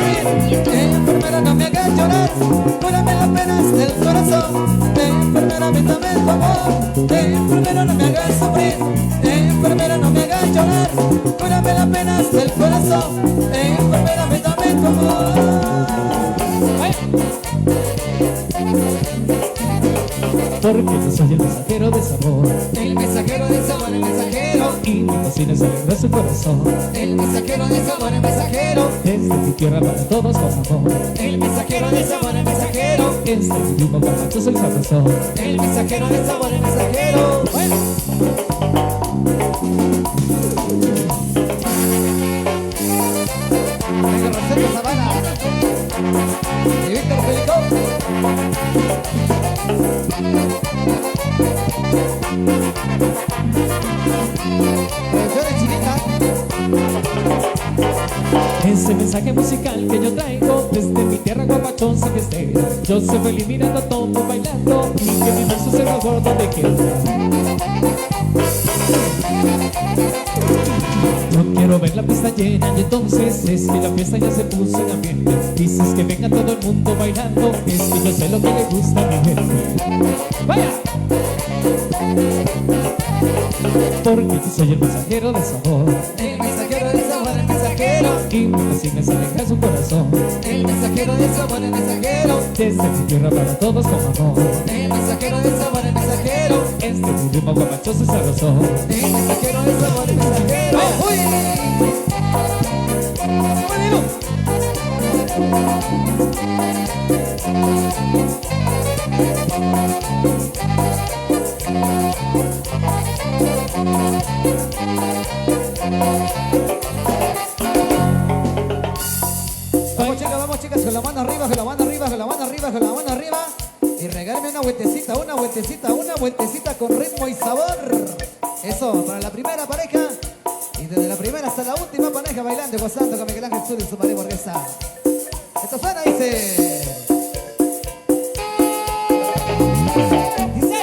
Enfermera, no me hagas llorar, cúrame las penas del corazón. Enfermera, brindame tu amor. Enfermera, no me hagas sufrir. Enfermera, no me hagas llorar, cúrame las penas del corazón. Enfermera, brindame tu amor. Porque yo soy el mensajero de sabor, El mensajero de sabor, el mensajero. y mi cocina se alegra su corazón. El mensajero de sabor, el mensajero. Desde mi tierra para todos con amor. El mensajero de sabor, el mensajero. Este mismo borracho soy sabrosón. El mensajero de sabor, el mensajero. Bueno. Venga, Rosendo Zavala y Víctor Felicó. Producciones Chinita. Ese mensaje musical que yo traigo desde mi tierra guapachón se festeja. Yo soy feliz mirando a todos bailando y que mi verso se mejor donde quiera. Yo quiero ver la pista llena y entonces es que la fiesta ya se puso en ambiente. Dices que venga todo el mundo bailando, es que yo sé lo que le gusta a mi gente. ¡Vaya! Porque yo soy el mensajero de sabor, El mensajero de sabor, el mensajero. y mi cocina se alegra su corazón. El mensajero de sabor, el mensajero. Desde mi tierra para todos con amor. El mensajero de sabor, el mensajero. Este es mi ritmo guapachoso y sabrosón. El mensajero de sabor, el mensajero. ¡Uy! ¡Bueno! Vamos chicas, con la mano arriba, con la mano arriba, con la mano arriba, con la mano arriba. Y regálenme una vueltecita, una vueltecita, una vueltecita con ritmo y sabor. Eso, para la primera pareja. Y desde la primera hasta la última pareja bailando, gozando con Miguel Ángel Sur y su madre burguesa. Esto suena, dice. Dice.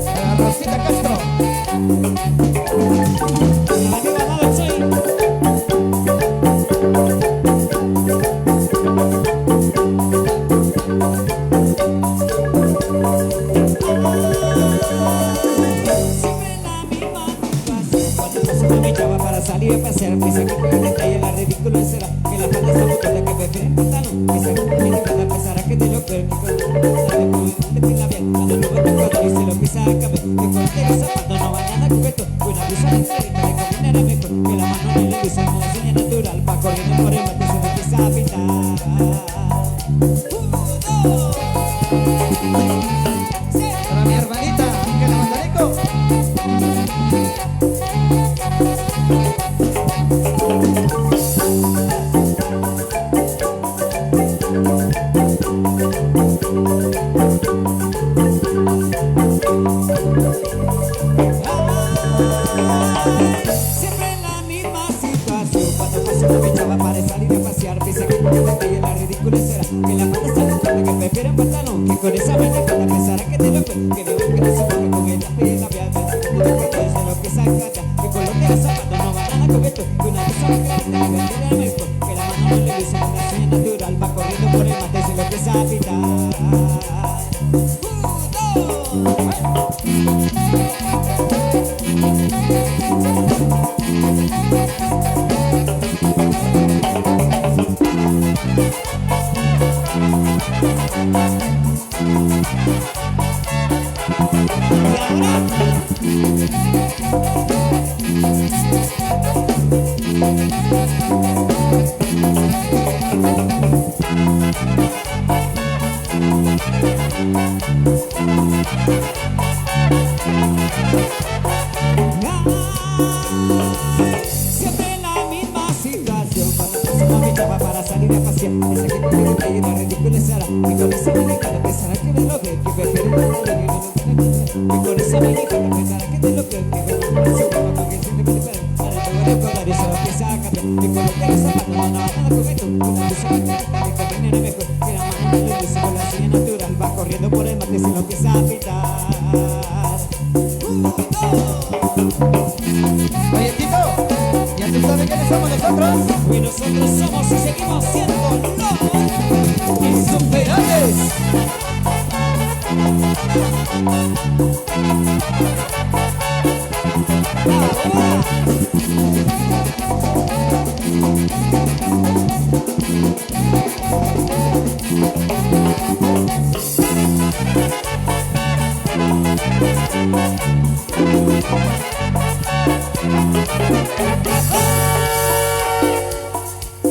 Para Rosita Castro. Para salir a pasear, piensa que con el detalle la ridículo será que la falda está buscando que prefieren pantalón. Piensa que con mi cara pensará que te lo creo, que con el de la bien, cuando lo veo con y se lo pisa a caber, que con el zapato no vayan a cubierto, que una blusa de clarita le combinará mejor, que la mano en la luz como señal natural, va corriendo por el mate y se me empieza a pintar. Para mi hermanita, que la mandarico. Siempre en la misma situación, cuando pasa una bichaba para salir a pasear, piensa que con el detalle la ridícula será que la falda está buscando que prefieren pantalón, que con esa vaina con la pensará que te lo cuento, que debo que te suponga con el lápiz labial, que desde lo que saca que con lo que es zapato no van a cubierto, que una cosa muy grande que vendrá mejor, que la mano no le dice una señal natural, va corriendo por el mate se lo empieza a pitar. Siempre en la misma situación, cuando pasa una bichaba para salir a pasear, piensa que con el detalle la ridícula será que con esa manita le pensará que me lo ve, que prefiere pantalón y no que con esa manita le pensará que te lo creo, que con la mano se mueva porque siempre me espera para el poder recordar y se lo empieza a cambiar, Me coloqué los zapatos, no nada con esto. Una luz en la cara, me combina mejor. Que la mano de luz con la silla natural. Va corriendo por el mate y se lo empieza a pintar. Oye, Tito, ¿ya tú sabes quiénes somos nosotros? Y nosotros somos y seguimos siendo los Insuperables.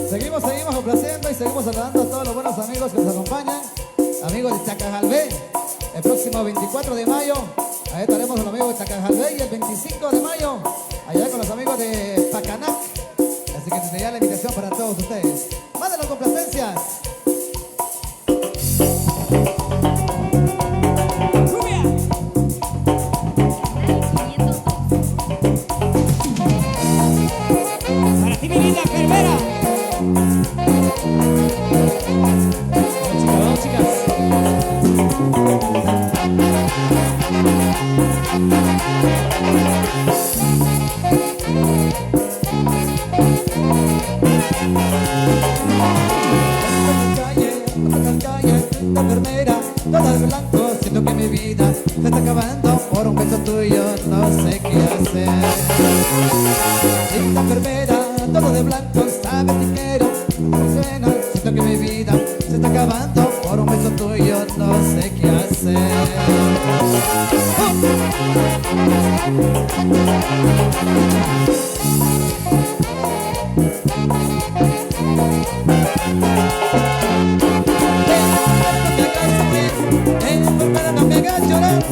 Seguimos complaciendo y seguimos saludando a todos los buenos amigos que nos acompañan. Amigos de Chacajalbé, el próximo 24 de mayo, ahí estaremos con los amigos de Chacajalbé, y el 25 de mayo, allá con los amigos de Pacanac. Así que desde ya la invitación para todos ustedes. ¡Mándenos complacencias! Para ti, mi linda enfermera. Vamos, chicas. La enfermera, toda de blanco, siento que mi vida se está acabando. Por un beso tuyo no sé qué hacer. Linda enfermera, todo de blanco, sabe que quiero. Suena, siento que mi vida se está acabando. Por un beso tuyo no sé qué hacer. Enfermera, no me hagas llorar,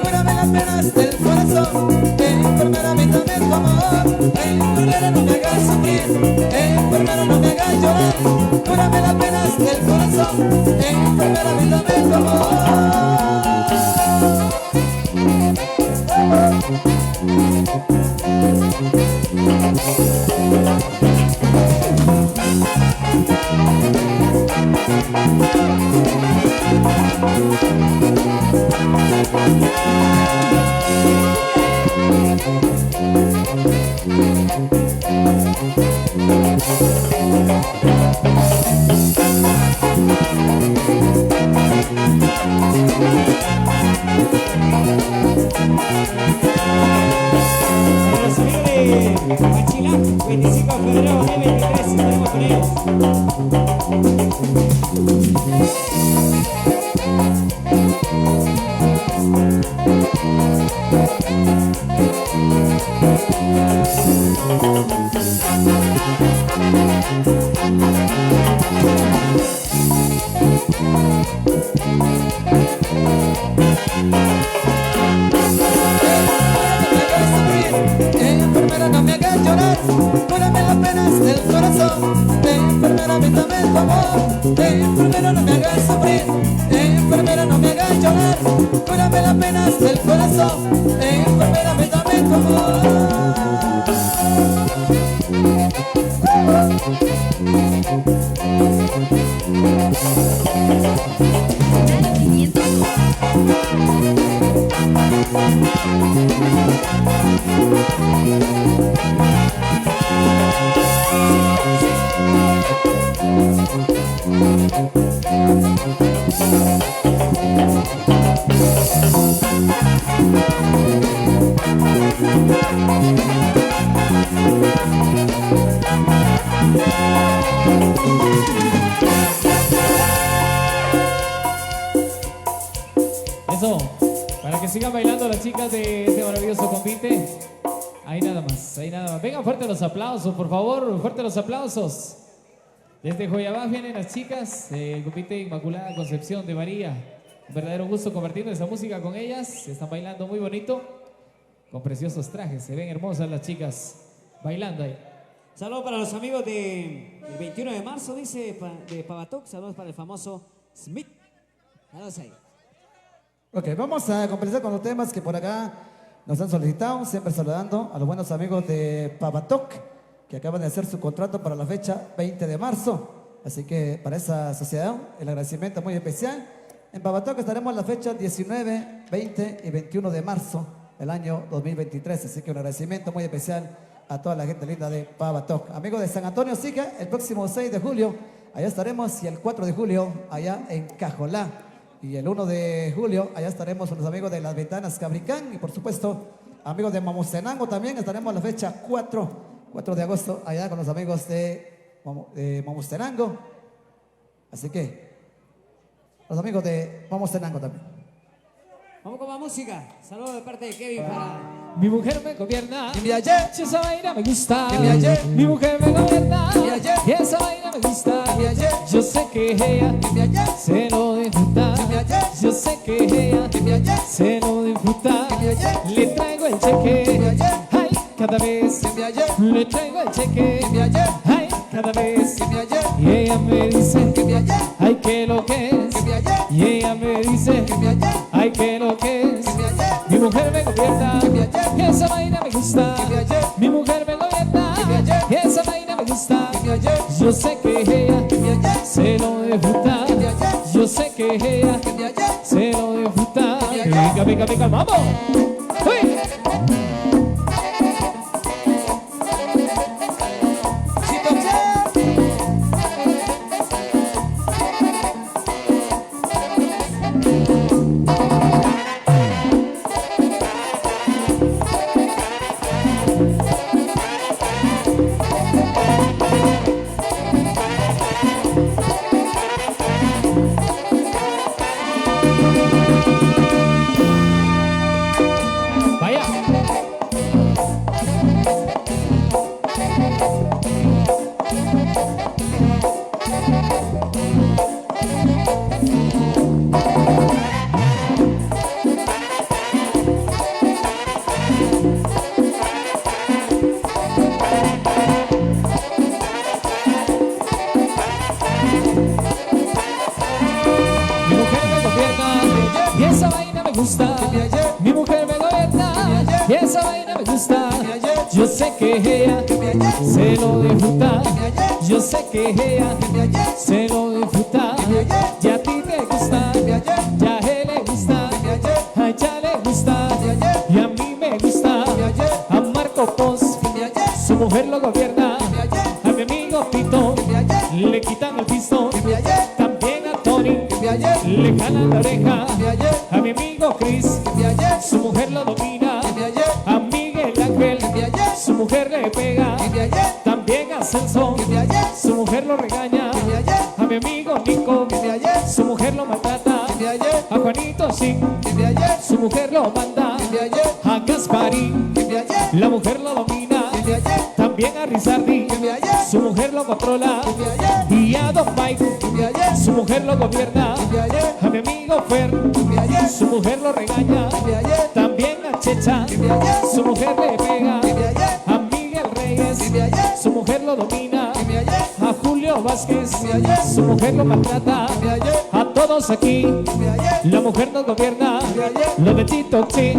cúrame las penas del corazón. Enfermera, mítame tu amor. Enfermera, no me hagas sufrir. Enfermera, no me hagas llorar, cúrame las penas del corazón. Enfermera, mítame tu amor. Los amigos de Machila, 25 de febrero 2023, estaremos con ellos. Enfermera, no me hagas llorar, cúrame las penas del corazón. Enfermera, mítame tu amor. Enfermera, no me hagas sufrir. Enfermera, no me hagas llorar, cúrame las penas del corazón. Enfermera, mítame tu amor. Eso, para que sigan bailando las chicas de este maravilloso convite. Ahí nada más, ahí nada más. Vengan fuerte los aplausos, por favor, fuerte los aplausos. Desde Joyabá vienen las chicas del convite Inmaculada Concepción de María. Un verdadero gusto compartiendo esa música con ellas. Están bailando muy bonito, con preciosos trajes. Se ven hermosas las chicas bailando ahí. Saludos para los amigos del 21 de marzo, dice, de Pavatoc. Saludos para el famoso Smith. Saludos ahí. Ok, vamos a comenzar con los temas que por acá nos han solicitado. Siempre saludando a los buenos amigos de Pavatoc. que acaban de hacer su contrato para la fecha 20 de marzo. Así que para esa sociedad, el agradecimiento muy especial. En Pavatoc estaremos la fecha 19, 20 y 21 de marzo del año 2023. Así que un agradecimiento muy especial a toda la gente linda de Pavatoc. Amigos de San Antonio Sica, el próximo 6 de julio, allá estaremos, y el 4 de julio, allá en Cajolá. Y el 1 de julio, allá estaremos con los amigos de Las Ventanas Cabricán. Y por supuesto, amigos de Mamustenango también, estaremos la fecha 4 de agosto, allá con los amigos de Mamustenango. Así que, los amigos de Mamustenango también. Vamos con más música. Saludos de parte de Kevin para... Mi mujer me gobierna, Y ayer, y esa vaina me gusta. Y ayer, Mi mujer me gobierna, Y ayer, y esa vaina me gusta. Y ayer, Yo sé que ella y ayer, se lo disfruta. Y ayer, Yo sé que ella y ayer, se lo disfruta. Y ayer, Le traigo el Y cheque, ayer, ay, cada vez. y ayer, Le traigo el cheque, y ayer, ay, cada vez. y ayer, Y ella me dice, y ayer, ay, que lo que es. y ayer, Y ella me dice, y ayer, ay, que lo que es. y ayer, Mi mujer me gobierna, Y ayer, y esa vaina me gusta. Y ayer, Mi mujer me gobierna, Y ayer, y esa vaina me gusta. y ayer, Yo sé que ella y ayer, se lo disfruta. Y ayer, Yo sé que ella y ayer, se lo disfruta. Y ayer, Venga, venga, venga, vamos. ¡Uy! Vaya. Mi mujer me gobierna, y esa vaina me gusta. Mi mujer me gobierna, y esa vaina me gusta. Yo sé que ella se lo disfruta. Yo sé que ella se lo disfruta. Y a ti te gusta, ya a él le gusta, a ella le gusta, y a mí me gusta. A Marco Pons, su mujer lo gobierna. A mi amigo Tito, le quitan el pistón. También a Tony, le jalan la oreja. A mi amigo Chris, su mujer lo domina. A Miguel Ángel, su mujer le pega. También a Celso, su mujer lo regaña. A mi amigo Nico, su mujer lo maltrata. A Juanito Singh, su mujer lo manda. A Gasparín, la mujer lo domina. También a Rizardi, su mujer lo controla. Y a Don Mike, su mujer lo gobierna. A mi amigo Fer, su mujer lo regaña. También a Checha, su mujer le pega. A Miguel Reyes, su mujer lo domina. A Julio Vázquez, su mujer lo maltrata. A todos aquí, la mujer nos gobierna. Los de Chitochi,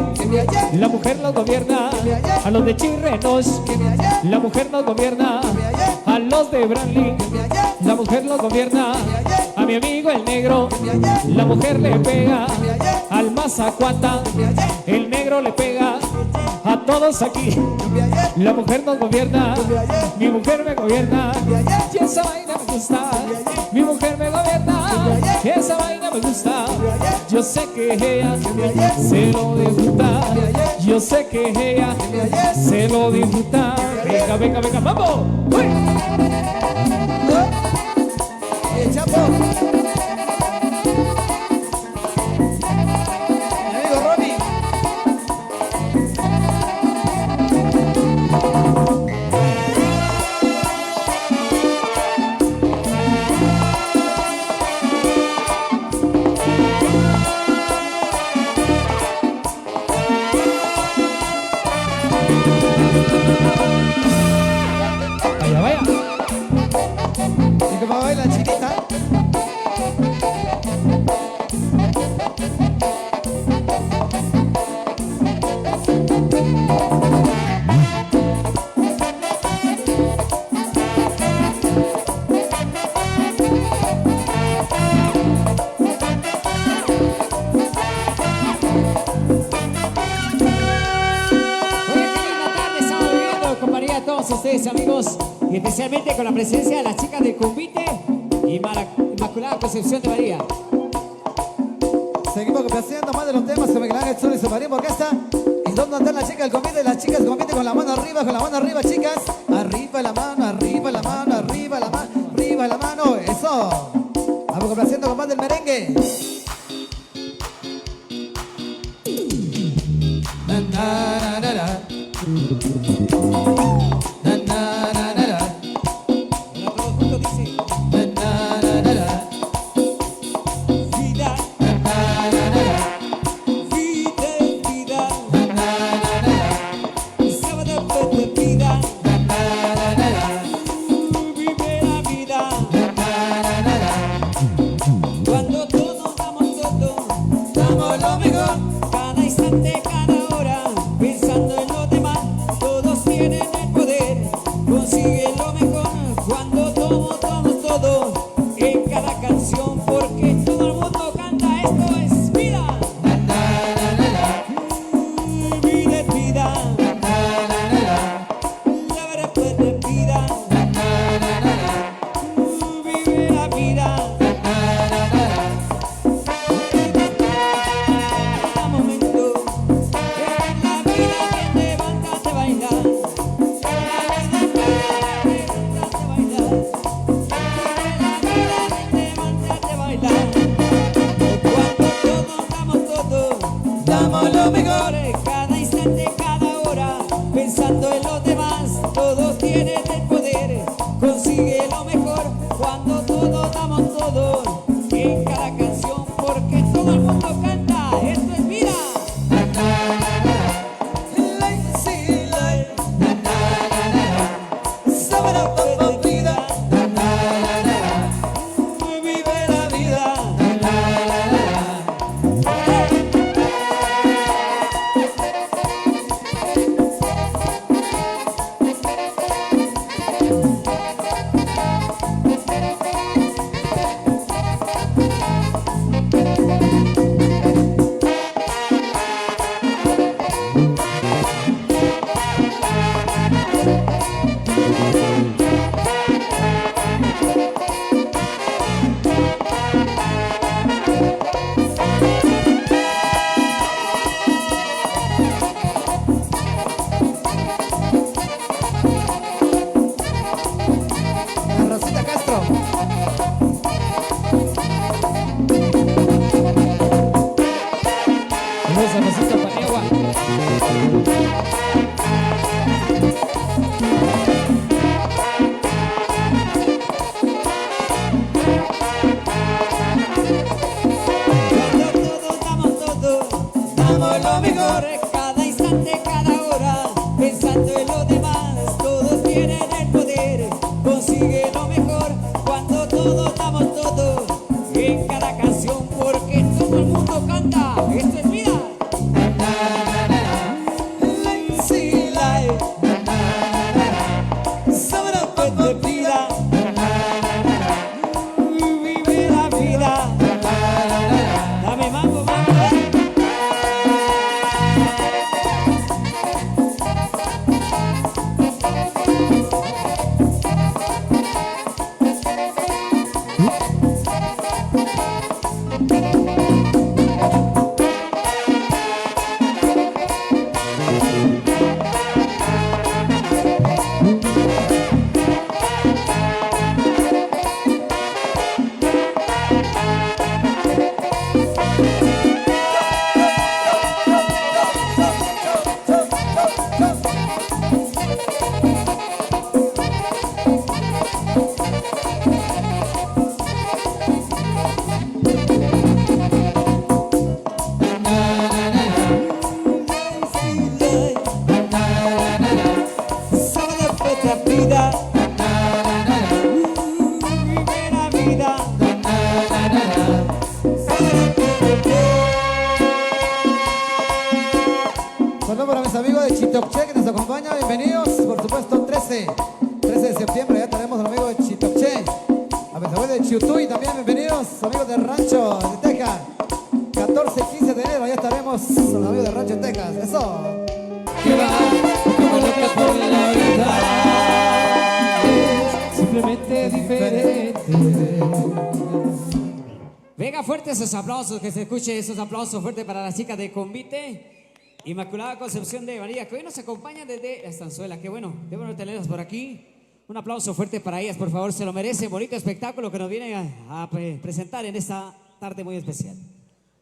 la mujer nos gobierna. A los de Chirrenos, la mujer nos gobierna. A los de Branly, la mujer nos gobierna. A mi amigo el negro, la mujer le pega. Al Mazacuata, el negro le pega. A todos aquí, la mujer nos gobierna. Mi mujer me gobierna, y esa vaina me gusta. Mi mujer me gobierna, y esa vaina me gusta. Yo sé que ella se lo disfruta. Yo sé que ella se lo disfruta. Venga, venga, venga, vamos. ¡Uy! el Chapo. Mi amigo Romy. Vaya, vaya. Y como baila chinita. ustedes, amigos, y especialmente con la presencia de las chicas de Convite y Inmaculada Concepción de María. Seguimos complaciendo más de los temas que Miguel Ángel Sol y su Marín Orquesta. ¿Y dónde están las chicas del Convite? Las chicas del Convite con la mano arriba, chicas. Arriba la mano, arriba la mano, arriba la mano, arriba la mano. Eso. Vamos complaciendo con más del merengue. Na, na, na, na, na. Na, na, na, na, na. Ahora todos juntos dice: Na, na, na, na, na. vida, Na, na, na, na. vida es vida, Na, na, na, na. sábado pues de vida, Na, na, na, na, na. vive la vida. Na, na, na, na. Cuando todos damos todo, Damos lo mejor. cada instante, cada hora, pensando en los demás, todos tienen el poder, consiguen lo mejor. Cuando todos damos todo, en cada canción, porque todo el mundo canta, esto es vida. Na, na, na, na, na. Vida es vida, Na, na, na, na. la verdad pues de vida, Na, na, na, na, na. vive la vida. Cada momento, en la vida que levántate a bailar. En la vida que levántate a bailar. En la vida que levántate a bailar. Cuando todos damos todo, Damos lo mejor. cada instante, cada hora, pensando en los demás, todos tienen el poder, consigue lo mejor. Cuando todos damos todo, en cada canción, porque todo el mundo canta, esto es vida. Lazy life. Na, na, na, na, na. Sábado por vida. Na, na, na, na, na. Vive la vida. Na, na, na, na, na. La Rosita Castro. Rosa Rosita Paniagua. Cuando todos damos todo, damos lo mejor. Cada instante, cada hora, pensando en los demás, todos tienen el poder, consigue lo mejor. Cuando todos damos todo, en cada canción, porque todo el mundo canta, esto es vida. Lazy life. Na, na, na, na. Sábado por vida. Na, na, na, na, na. Vive la vida. Na, na, na, na. Dame mambo, mambo. Sábado pues de vida. Vive la vida. Saludos para mis amigos de Chitopche que nos acompañan, bienvenidos. Por supuesto, 13 de septiembre ya tenemos a los amigos de Chitopche. A mis amigos de Chiutuy también, bienvenidos. Amigos de Rancho de Texas. 14 y 15 de enero ya estaremos con los amigos de Rancho de Texas. Eso. Que va como loca por la vida. simplemente diferente. Venga, fuertes esos aplausos, que se escuche esos aplausos fuertes para las chicas de Convite. Inmaculada Concepción de María, que hoy nos acompañan desde la estanzuela. Qué bueno tenerlas por aquí. Un aplauso fuerte para ellas, por favor, se lo merece. Bonito espectáculo que nos vienen a presentar en esta tarde muy especial.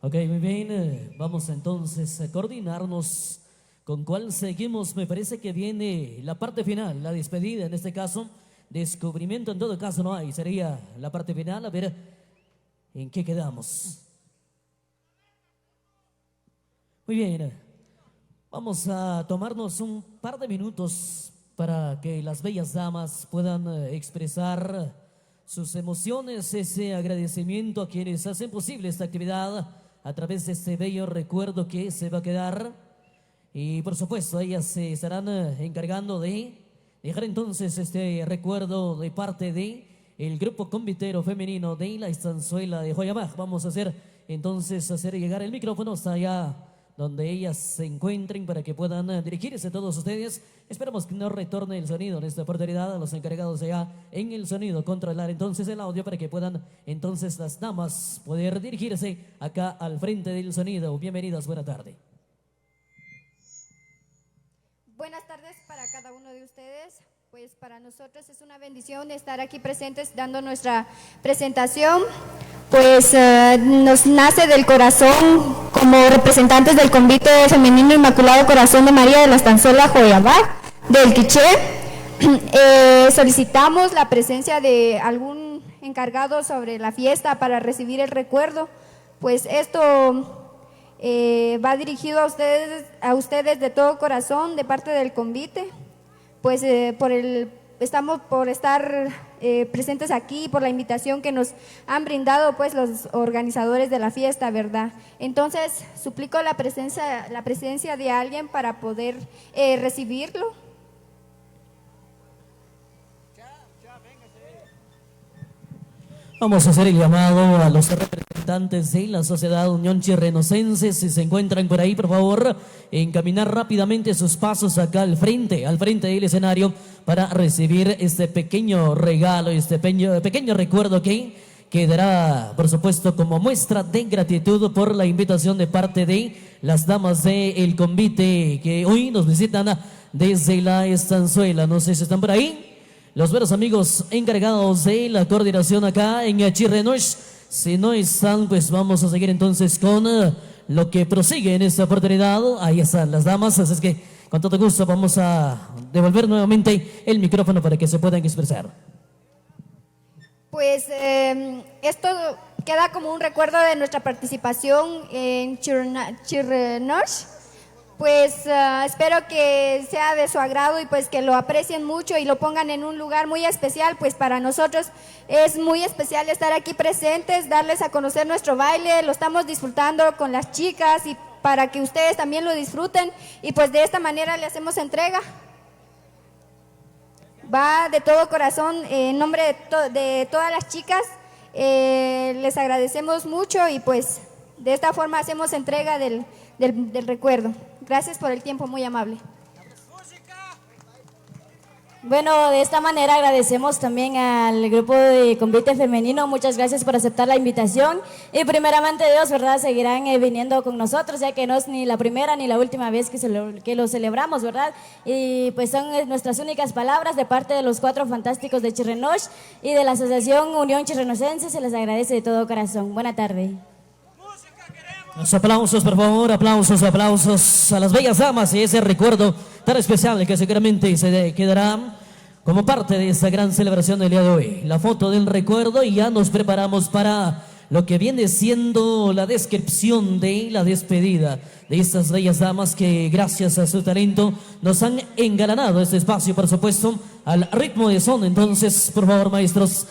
Ok, muy bien, vamos entonces a coordinarnos con cuál seguimos. Me parece que viene la parte final, la despedida en este caso. Descubrimiento en todo caso no hay, sería la parte final, a ver en qué quedamos. Muy bien, vamos a tomarnos un par de minutos para que las bellas damas puedan expresar sus emociones, ese agradecimiento a quienes hacen posible esta actividad a través de este bello recuerdo que se va a quedar. Y por supuesto ellas se estarán encargando de dejar entonces este recuerdo de parte de el grupo convitero femenino de la estanzuela de Joyabaj. Vamos a hacer llegar el micrófono hasta allá donde ellas se encuentren para que puedan dirigirse a todos ustedes. Esperamos que no retorne el sonido en esta oportunidad a los encargados allá en el sonido, controlar entonces el audio para que puedan entonces las damas poder dirigirse acá al frente del sonido. Bienvenidas, buena tarde. Buenas tardes para cada uno de ustedes. Pues para nosotros es una bendición estar aquí presentes dando nuestra presentación. Pues nos nace del corazón como representantes del Convite Femenino Inmaculado Corazón de María de la Estanzuela Joyabaj del Quiché. Solicitamos la presencia de algún encargado sobre la fiesta para recibir el recuerdo. Pues esto va dirigido a ustedes de todo corazón de parte del Convite. Pues estamos por estar presentes aquí, por la invitación que nos han brindado pues los organizadores de la fiesta, ¿verdad? Entonces suplico la presencia de alguien para poder recibirlo. Vamos a hacer el llamado a los representantes de la Sociedad Unión Chirrenocense. Si se encuentran por ahí, por favor, encaminar rápidamente sus pasos acá al frente del escenario para recibir este pequeño regalo, este pequeño recuerdo que quedará, por supuesto, como muestra de gratitud por la invitación de parte de las damas del Convite que hoy nos visitan desde la estanzuela. No sé si están por ahí. Los buenos amigos encargados de la coordinación acá en Chirrenoch. Si no están, pues vamos a seguir entonces con lo que prosigue en esta oportunidad. Ahí están las damas, así es que con todo gusto vamos a devolver nuevamente el micrófono para que se puedan expresar. Pues esto queda como un recuerdo de nuestra participación en Chirrenoch. Pues espero que sea de su agrado y pues que lo aprecien mucho y lo pongan en un lugar muy especial. Pues para nosotros es muy especial estar aquí presentes, darles a conocer nuestro baile, lo estamos disfrutando con las chicas y para que ustedes también lo disfruten y pues de esta manera le hacemos entrega. Va de todo corazón, en nombre de todas las chicas, les agradecemos mucho y pues de esta forma hacemos entrega del recuerdo. Gracias por el tiempo, muy amable. Bueno, de esta manera agradecemos también al grupo de Convite Femenino. Muchas gracias por aceptar la invitación. Y primeramente Dios, ¿verdad? Seguirán viniendo con nosotros, ya que no es ni la primera ni la última vez que lo celebramos, ¿verdad? Y pues son nuestras únicas palabras de parte de los 4 fantásticos de Chirrenoch y de la Asociación Unión Chirrenocense. Se les agradece de todo corazón. Buena tarde. Los aplausos, por favor, aplausos a las bellas damas y ese recuerdo tan especial que seguramente se quedará como parte de esta gran celebración del día de hoy. La foto del recuerdo y ya nos preparamos para lo que viene siendo la descripción de la despedida de estas bellas damas que gracias a su talento nos han engalanado este espacio, por supuesto, al ritmo de son. Entonces, por favor, maestros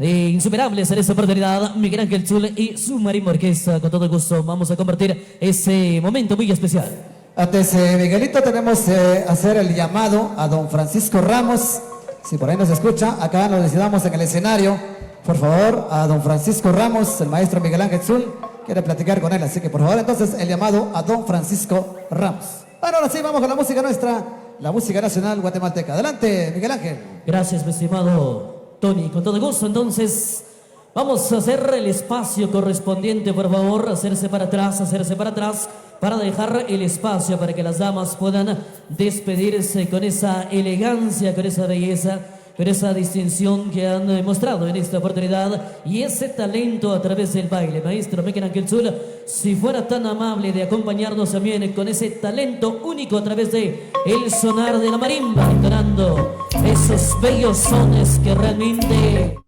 insuperables en esta oportunidad, Miguel Ángel Zul y su marimba orquesta, con todo gusto vamos a compartir ese momento muy especial. Antes, Miguelito, tenemos hacer el llamado a don Francisco Ramos. Si por ahí nos escucha, acá nos decidamos en el escenario. Por favor, a don Francisco Ramos, el maestro Miguel Ángel Zul quiere platicar con él, así que por favor, entonces el llamado a don Francisco Ramos. Bueno, ahora sí, vamos con la música nuestra, la música nacional guatemalteca. Adelante, Miguel Ángel. Gracias, mi estimado Tony. Con todo gusto, entonces, vamos a hacer el espacio correspondiente, por favor, hacerse para atrás, para dejar el espacio para que las damas puedan despedirse con esa elegancia, con esa belleza, con esa distinción que han mostrado en esta oportunidad y ese talento a través del baile. Maestro Mequen Anquelzul, si fuera tan amable de acompañarnos también con ese talento único a través de el sonar de la marimba, entonando esos bellos sones que realmente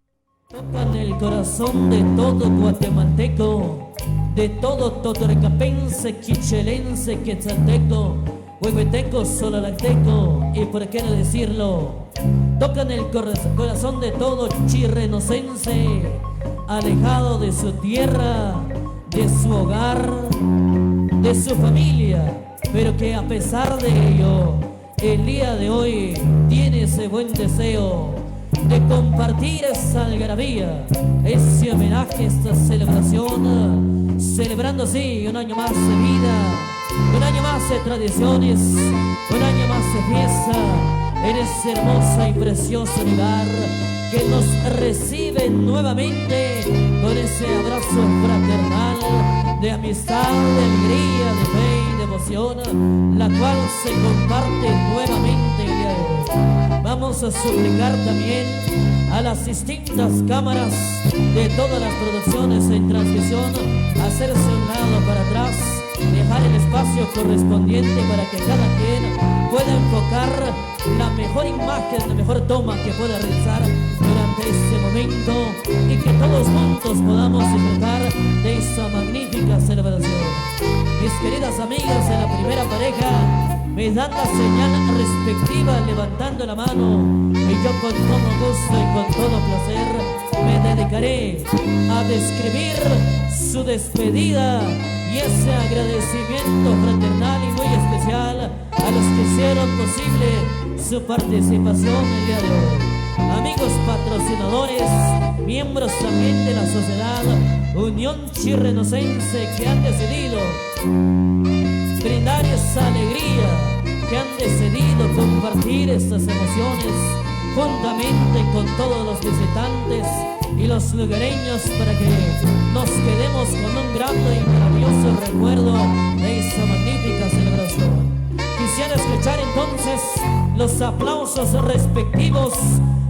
tocan el corazón de todo guatemalteco, de todo totorecapense, quichelense, quetzalteco, huehueteco, solalacteco y por qué no decirlo, tocan el corazón de todo chirrenocense, alejado de su tierra, de su hogar, de su familia, pero que a pesar de ello, el día de hoy tiene ese buen deseo de compartir esa algarabía, ese homenaje, esta celebración, celebrando así un año más de vida, un año más de tradiciones, un año más de fiesta, en ese hermoso y precioso lugar que nos recibe nuevamente con ese abrazo fraternal de amistad, de alegría, de fe y devoción, la cual se comparte nuevamente el día de hoy. Vamos a suplicar también a las distintas cámaras de todas las producciones en transmisión hacerse un lado para atrás, dejar el espacio correspondiente para que cada quien pueda enfocar la mejor imagen, la mejor toma que pueda realizar durante este momento y que todos juntos podamos disfrutar de esta magnífica celebración. Mis queridas amigas de la primera pareja me dan la señal respectiva levantando la mano y yo con todo gusto y con todo placer me dedicaré a describir su despedida y ese agradecimiento fraternal y muy especial a los que hicieron posible su participación el día de hoy. Amigos patrocinadores, miembros también de la sociedad Unión Chirrenocense que han decidido brindar esa alegría, que han decidido compartir estas emociones juntamente con todos los visitantes y los lugareños para que nos quedemos con un grato y maravilloso recuerdo de esta magnífica celebración. Quisiera escuchar entonces los aplausos respectivos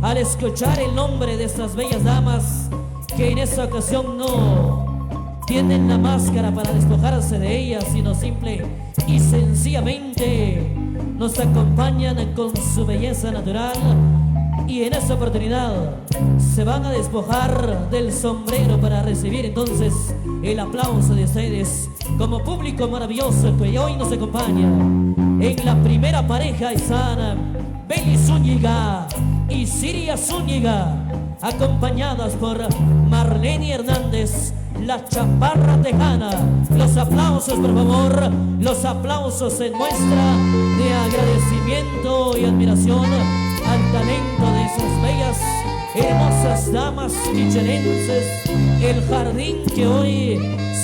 al escuchar el nombre de estas bellas damas que en esta ocasión no tienen la máscara para despojarse de ella, sino simple y sencillamente nos acompañan con su belleza natural y en esta oportunidad se van a despojar del sombrero para recibir entonces el aplauso de ustedes como público maravilloso que hoy nos acompaña. En la primera pareja están Beli Zúñiga y Siria Zúñiga, acompañadas por Marlene Hernández, la chaparra tejana. Los aplausos, por favor, los aplausos en muestra de agradecimiento y admiración al talento de esas bellas, hermosas damas quichelenses, el jardín que hoy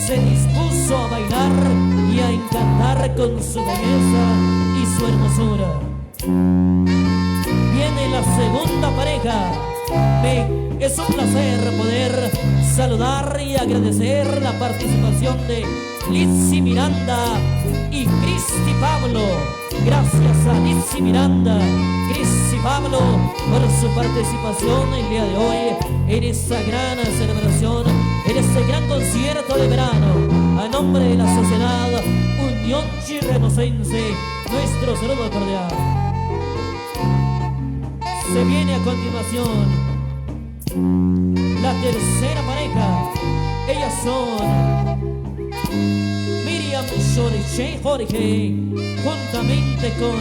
se dispuso a bailar y a encantar con su belleza y su hermosura. Viene la segunda pareja. Es un placer poder saludar y agradecer la participación de Lizzy Miranda y Cristi Pablo. Gracias a Lizzy Miranda, Cristi Pablo por su participación el día de hoy en esta gran celebración, en este gran concierto de verano. A nombre de la sociedad Unión Chirrenocense, nuestro saludo cordial. Se viene a continuación la tercera pareja. Ellas son Miriam Choriche Jorge juntamente con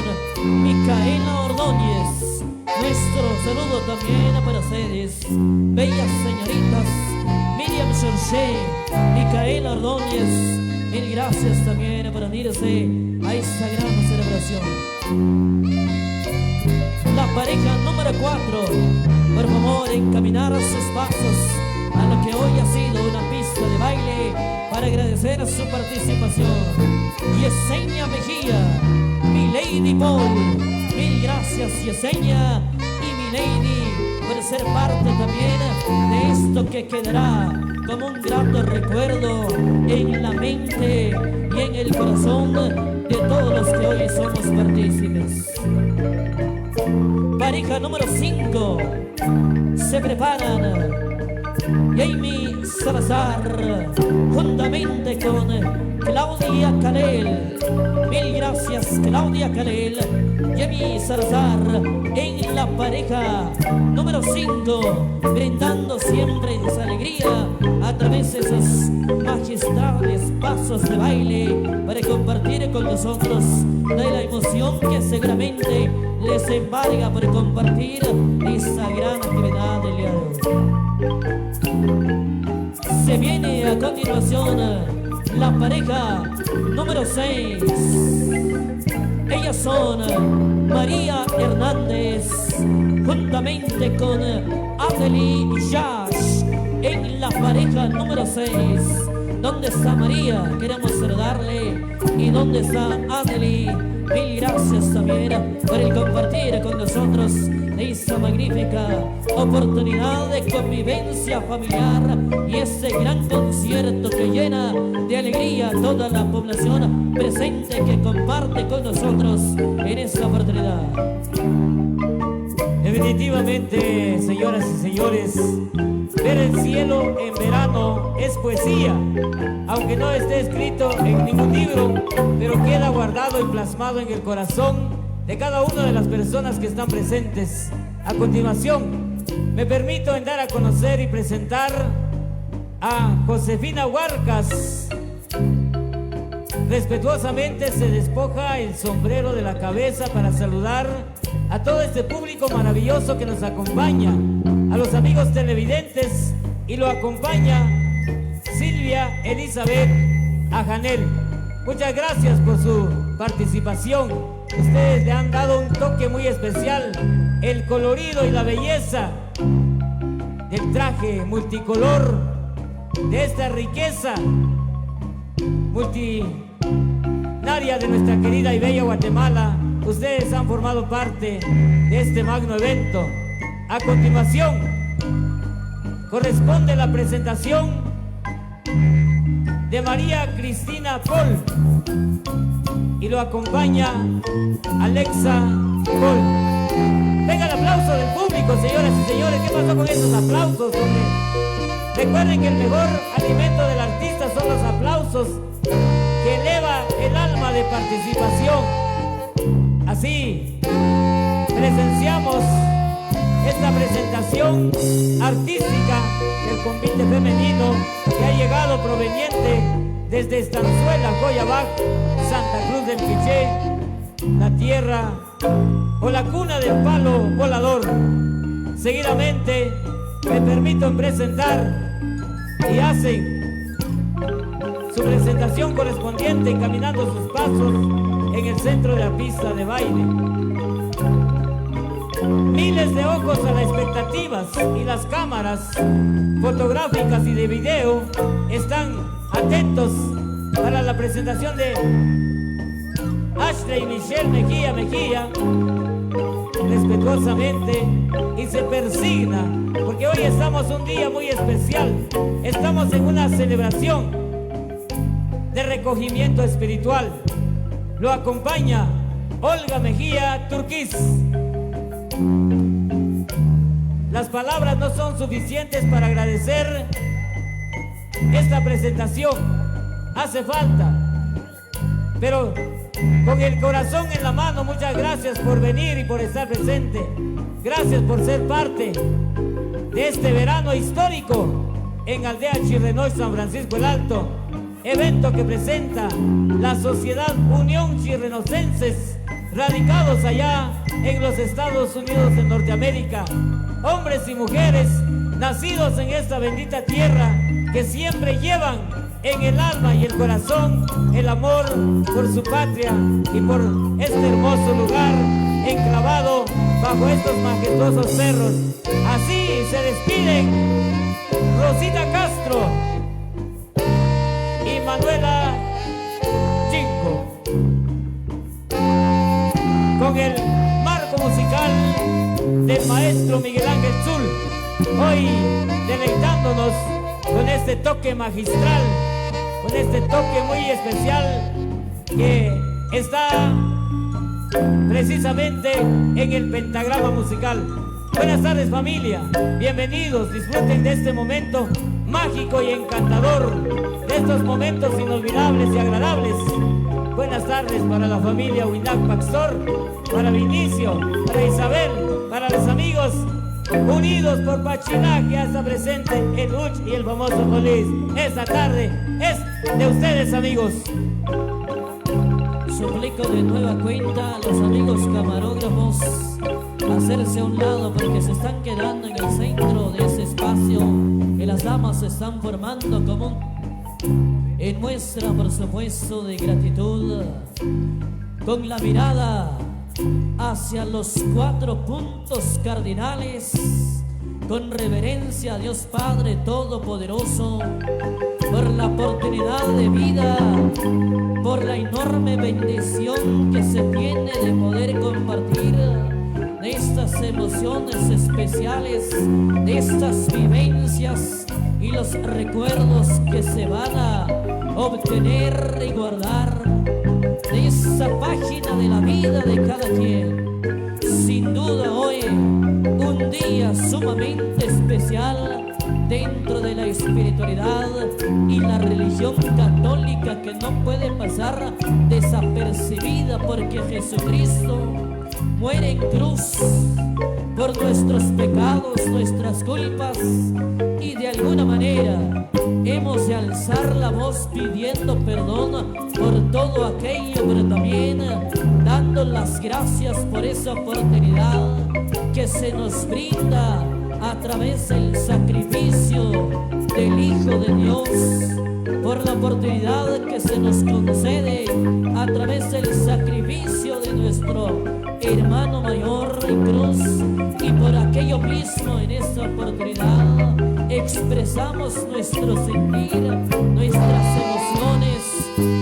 Micaela Ordóñez. Nuestro saludo también para ustedes, bellas señoritas Miriam Choriche, Micaela Ordóñez. Mil gracias también por unirse a esta gran celebración. La pareja número 4, por favor, encaminar sus pasos a lo que hoy ha sido una pista de baile para agradecer su participación. Yesenia Mejía, mi Lady Paul, mil gracias Yesenia y mi Lady por ser parte también de esto que quedará como un grato recuerdo en la mente y en el corazón de todos los que hoy somos partícipes. Pareja número 5, se preparan Jamie Salazar juntamente con Claudia Canel. Mil gracias, Claudia Canel. Jamie Salazar en la pareja número 5, brindando siempre esa alegría a través de esos magistrales pasos de baile para compartir con nosotros de la emoción que seguramente les embarga por compartir esa gran actividad del día de hoy. Se viene a continuación la pareja número 6. Ellas son María Hernández juntamente con Adelie Yash en la pareja número 6. ¿Dónde está María? Queremos saludarle. ¿Y dónde está Adelie? Mil gracias también por el compartir con nosotros esa magnífica oportunidad de convivencia familiar y ese gran concierto que llena de alegría a toda la población presente que comparte con nosotros en esta oportunidad. Definitivamente, señoras y señores, ver el cielo en verano es poesía, aunque no esté escrito en ningún libro, pero queda guardado y plasmado en el corazón de cada una de las personas que están presentes. A continuación, me permito en dar a conocer y presentar a Josefina Huarcas. Respetuosamente se despoja el sombrero de la cabeza para saludar a todo este público maravilloso que nos acompaña, a los amigos televidentes, y lo acompaña Silvia Elizabeth Ajanel. Muchas gracias por su participación. Ustedes le han dado un toque muy especial, el colorido y la belleza del traje multicolor, de esta riqueza multinaria de nuestra querida y bella Guatemala. Ustedes han formado parte de este magno evento. A continuación, corresponde la presentación de María Cristina Paul y lo acompaña Alexa Paul. Venga el aplauso del público, señoras y señores. ¿Qué pasó con esos aplausos, hombre? Recuerden que el mejor alimento del artista son los aplausos, que eleva el alma de participación. Así presenciamos esta presentación artística del convite femenino que ha llegado proveniente desde Estanzuela, Coyabaj, Santa Cruz del Quiché, la tierra o la cuna del palo volador. Seguidamente me permito presentar y hacen su presentación correspondiente encaminando sus pasos en el centro de la pista de baile. Miles de ojos a las expectativas y las cámaras fotográficas y de video están atentos para la presentación de Ashley Michelle Mejía, respetuosamente, y se persigna porque hoy estamos un día muy especial. Estamos en una celebración de recogimiento espiritual. Lo acompaña Olga Mejía Turquís. Las palabras no son suficientes para agradecer esta presentación. Hace falta, pero con el corazón en la mano, muchas gracias por venir y por estar presente. Gracias por ser parte de este verano histórico en Aldea Chirrenoy, San Francisco el Alto, evento que presenta la Sociedad Unión Chirrenocenses radicados allá en los Estados Unidos de Norteamérica, hombres y mujeres nacidos en esta bendita tierra que siempre llevan en el alma y el corazón el amor por su patria y por este hermoso lugar enclavado bajo estos majestuosos cerros. Así se despiden Rosita Castro y Manuela Chinco con el marco musical del maestro Miguel Ángel Zul. hoy deleitándonos con este toque magistral, con este toque muy especial que está precisamente en el pentagrama musical. Buenas tardes, familia, bienvenidos, disfruten de este momento mágico y encantador, de estos momentos inolvidables y agradables. Buenas tardes para la familia Winac Pastor, para Vinicio, para Isabel, para los amigos unidos por Pachilá, que ya está presente el Uch y el famoso Polis. Esta tarde es de ustedes, amigos. Suplico de nueva cuenta a los amigos camarógrafos hacerse a un lado porque se están quedando en el centro de ese espacio que las damas se están formando como en muestra, por supuesto, de gratitud, con la mirada hacia los 4 puntos cardinales, con reverencia a Dios Padre Todopoderoso, por la oportunidad de vida, por la enorme bendición que se tiene de poder compartir de estas emociones especiales, de estas vivencias y los recuerdos que se van a obtener y guardar de esa página de la vida de cada quien. Sin duda hoy, un día sumamente especial dentro de la espiritualidad y la religión católica que no puede pasar desapercibida porque Jesucristo muere en cruz por nuestros pecados, nuestras culpas, y de alguna manera hemos de alzar la voz pidiendo perdón por todo aquello, pero también dando las gracias por esa oportunidad que se nos brinda a través del sacrificio del Hijo de Dios, por la oportunidad que se nos concede a través del sacrificio de nuestro hermano mayor en cruz, y por aquello mismo en esta oportunidad expresamos nuestro sentir, nuestras emociones,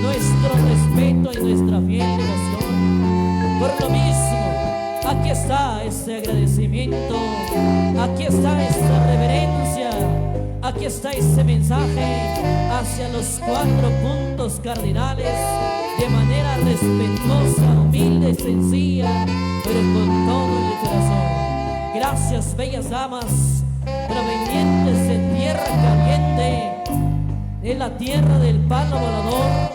nuestro respeto y nuestra fiel devoción. Por lo mismo, aquí está este agradecimiento, aquí está esta reverencia, aquí está este mensaje hacia los 4 puntos cardinales, de manera respetuosa, humilde, sencilla, pero con todo el corazón. Gracias, bellas damas, provenientes de tierra caliente, de la tierra del palo volador,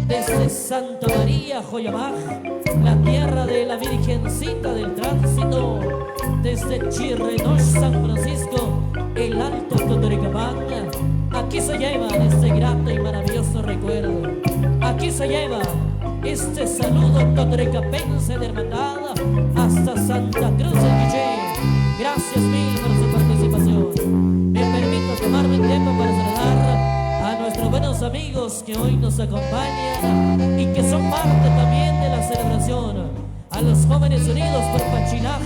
desde Santa María, Joyabaj, la tierra de la Virgencita del Tránsito, desde Chirrenoch, San Francisco, el Alto Totoricapán. Aquí se lleva este grato y maravilloso recuerdo. Aquí se lleva este saludo totoricapense de hermandad hasta Santa Cruz del Quiché. Gracias mil por su participación. Me permito tomarme un tiempo para saludar a nuestros buenos amigos que hoy nos acompañan y que son parte también de la celebración. A los jóvenes unidos por Pachilaj,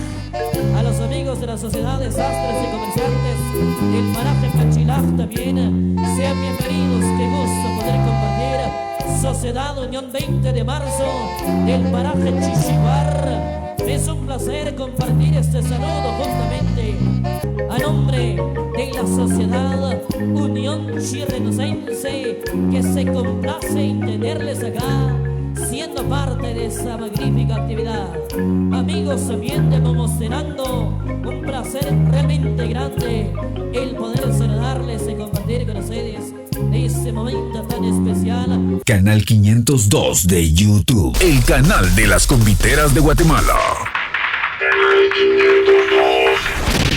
a los amigos de la Sociedad de Sastres y Comerciantes del Paraje Pachilaj también, sean bienvenidos, qué gusto poder compartir. Sociedad Unión 20 de marzo del Paraje Chichibar, es un placer compartir este saludo justamente a nombre de la Sociedad Unión Chirrenocense, que se complace en tenerles acá, siendo parte de esa magnífica actividad. Amigos, también demostrando un placer realmente grande el poder saludarles y compartir con ustedes de este momento tan especial. Canal 502 de YouTube, el canal de las conviteras de Guatemala. Canal 502.